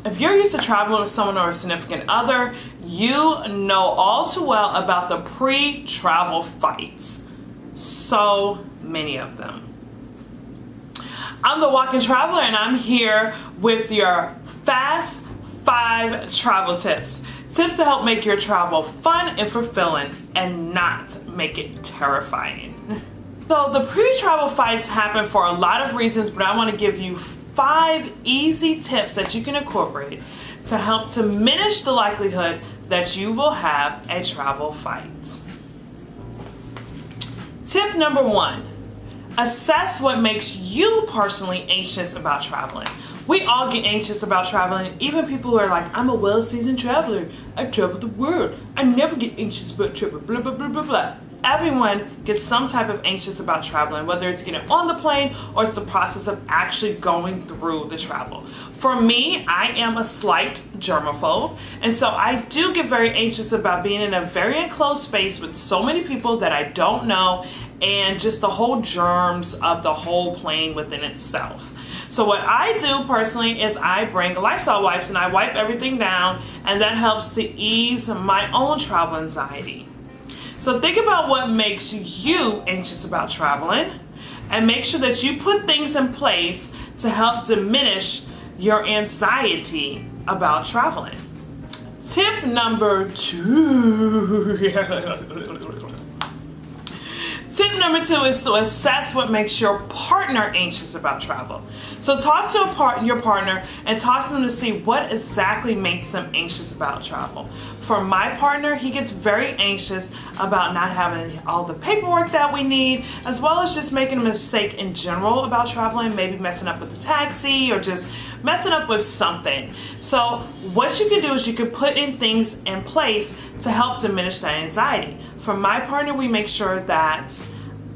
If you're used to traveling with someone or a significant other, you know all too well about the pre-travel fights. So many of them. I'm the Walking Traveler, and I'm here with your fast 5 travel tips. Tips to help make your travel fun and fulfilling and not make it terrifying. So the pre-travel fights happen for a lot of reasons, but I want to give you 5 easy tips that you can incorporate to help diminish the likelihood that you will have a travel fight. Tip number 1, assess what makes you personally anxious about traveling. We all get anxious about traveling, even people who are like, I'm a well-seasoned traveler, I've traveled the world, I never get anxious about travel, blah, blah, blah, blah, blah. Everyone gets some type of anxious about traveling, whether it's getting on the plane or it's the process of actually going through the travel. For me, I am a slight germophobe, and so I do get very anxious about being in a very enclosed space with so many people that I don't know, and just the whole germs of the whole plane within itself. So what I do personally is I bring Lysol wipes and I wipe everything down, and that helps to ease my own travel anxiety. So think about what makes you anxious about traveling and make sure that you put things in place to help diminish your anxiety about traveling. Tip number 2. Tip number 2 is to assess what makes your partner anxious about travel. So talk to your partner and talk to them to see what exactly makes them anxious about travel. For my partner, he gets very anxious about not having all the paperwork that we need, as well as just making a mistake in general about traveling, maybe messing up with the taxi or just messing up with something. So what you can do is you can put in things in place to help diminish that anxiety. For my partner, we make sure that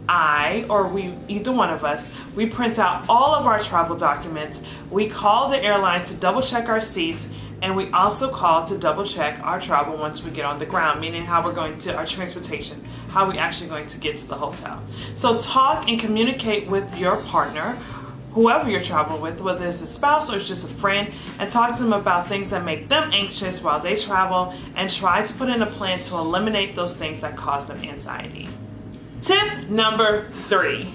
either one of us, we print out all of our travel documents. We call the airline to double check our seats, and we also call to double check our travel once we get on the ground, meaning how we're going to, our transportation, how we're actually going to get to the hotel. So talk and communicate with your partner, whoever you're traveling with, whether it's a spouse or it's just a friend, and talk to them about things that make them anxious while they travel, and try to put in a plan to eliminate those things that cause them anxiety. Tip number 3,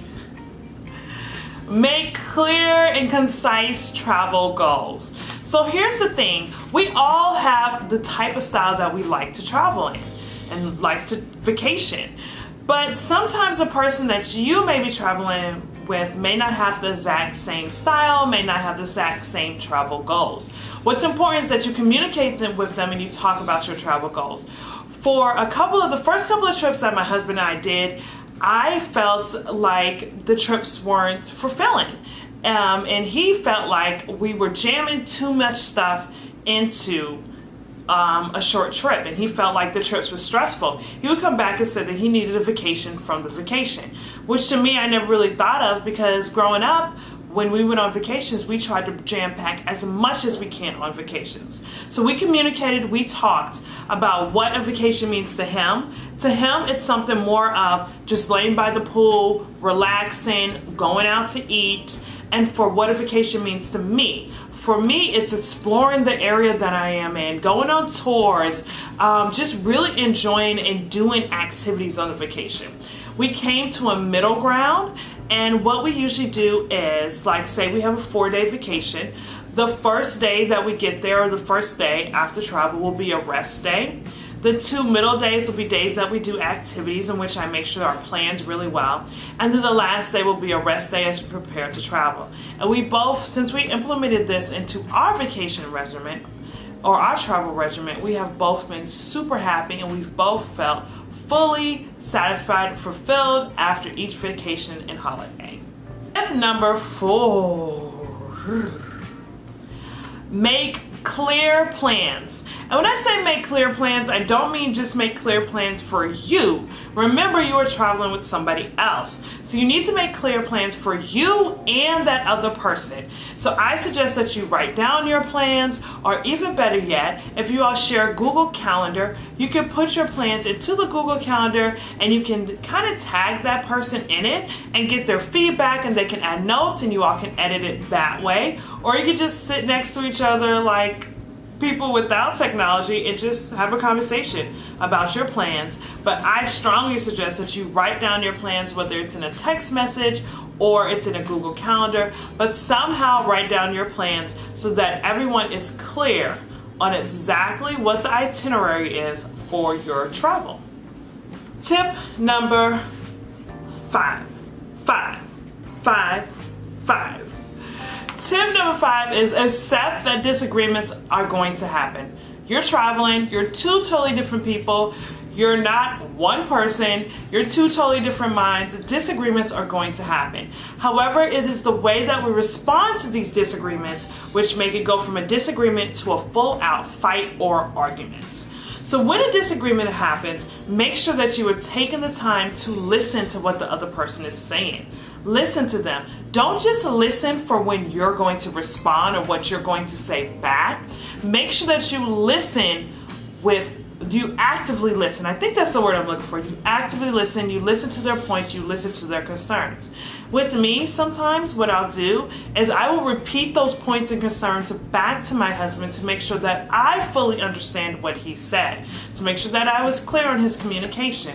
make clear and concise travel goals. So here's the thing, we all have the type of style that we like to travel in and like to vacation. But sometimes the person that you may be traveling with may not have the exact same style, may not have the exact same travel goals. What's important is that you communicate with them and you talk about your travel goals. For the first couple of trips that my husband and I did, I felt like the trips weren't fulfilling. And he felt like we were jamming too much stuff into a short trip, and he felt like the trips were stressful. He would come back and say that he needed a vacation from the vacation, which to me I never really thought of, because growing up, when we went on vacations, we tried to jam pack as much as we can on vacations. So we communicated, we talked about what a vacation means to him. To him, it's something more of just laying by the pool, relaxing, going out to eat, and for what a vacation means to me. For me, it's exploring the area that I am in, going on tours, just really enjoying and doing activities on a vacation. We came to a middle ground, and what we usually do is, like, say we have a 4-day vacation. The first day that we get there, or the first day after travel, will be a rest day. The 2 middle days will be days that we do activities in which I make sure our plans really well. And then the last day will be a rest day as we prepare to travel. And we both, since we implemented this into our vacation regimen, or our travel regimen, we have both been super happy, and we've both felt fully satisfied and fulfilled after each vacation and holiday. Tip number 4, make clear plans. And when I say make clear plans, I don't mean just make clear plans for you. Remember, you are traveling with somebody else. So you need to make clear plans for you and that other person. So I suggest that you write down your plans, or even better yet, if you all share a Google Calendar, you can put your plans into the Google Calendar, and you can kind of tag that person in it and get their feedback, and they can add notes and you all can edit it that way. Or you could just sit next to each other like people without technology and just have a conversation about your plans. But I strongly suggest that you write down your plans, whether it's in a text message or it's in a Google Calendar, but somehow write down your plans so that everyone is clear on exactly what the itinerary is for your travel. Tip number 5. Tip number 5 is accept that disagreements are going to happen. You're traveling, you're two totally different people, you're not one person, you're two totally different minds. Disagreements are going to happen. However, it is the way that we respond to these disagreements which make it go from a disagreement to a full-out fight or argument. So when a disagreement happens, make sure that you are taking the time to listen to what the other person is saying. Listen to them. Don't just listen for when you're going to respond or what you're going to say back. Make sure that you actively listen. I think that's the word I'm looking for. You actively listen, you listen to their point, you listen to their concerns. With me, sometimes what I'll do is I will repeat those points and concerns back to my husband to make sure that I fully understand what he said, to make sure that I was clear on his communication.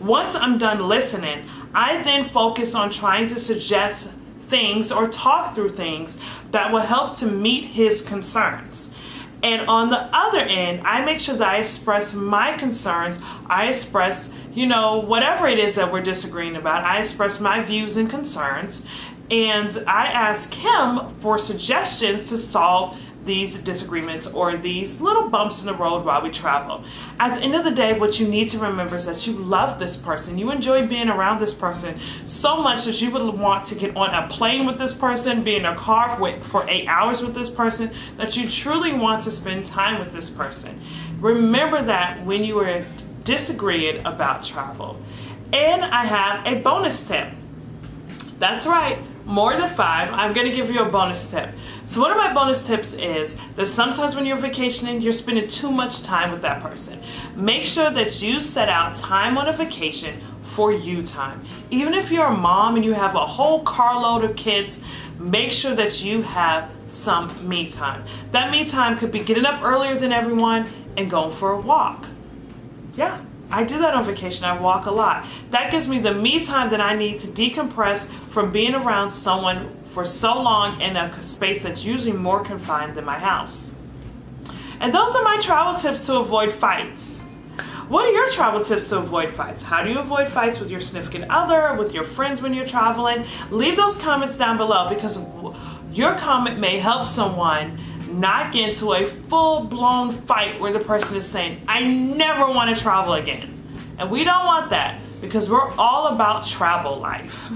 Once I'm done listening, I then focus on trying to suggest things or talk through things that will help to meet his concerns. And on the other end, I make sure that I express my concerns. I express, whatever it is that we're disagreeing about, I express my views and concerns. And I ask him for suggestions to solve these disagreements or these little bumps in the road while we travel. At the end of the day, what you need to remember is that you love this person. You enjoy being around this person so much that you would want to get on a plane with this person, be in a car for 8 hours with this person, that you truly want to spend time with this person. Remember that when you are disagreeing about travel. And I have a bonus tip. That's right. More than 5, I'm going to give you a bonus tip. So one of my bonus tips is that sometimes when you're vacationing, you're spending too much time with that person. Make sure that you set out time on a vacation for you time. Even if you're a mom and you have a whole carload of kids, make sure that you have some me time. That me time could be getting up earlier than everyone and going for a walk. Yeah. I do that on vacation. I walk a lot. That gives me the me time that I need to decompress from being around someone for so long in a space that's usually more confined than my house. And those are my travel tips to avoid fights. What are your travel tips to avoid fights? How do you avoid fights with your significant other, with your friends when you're traveling? Leave those comments down below because your comment may help someone not get into a full-blown fight where the person is saying, I never want to travel again. And we don't want that because we're all about travel life.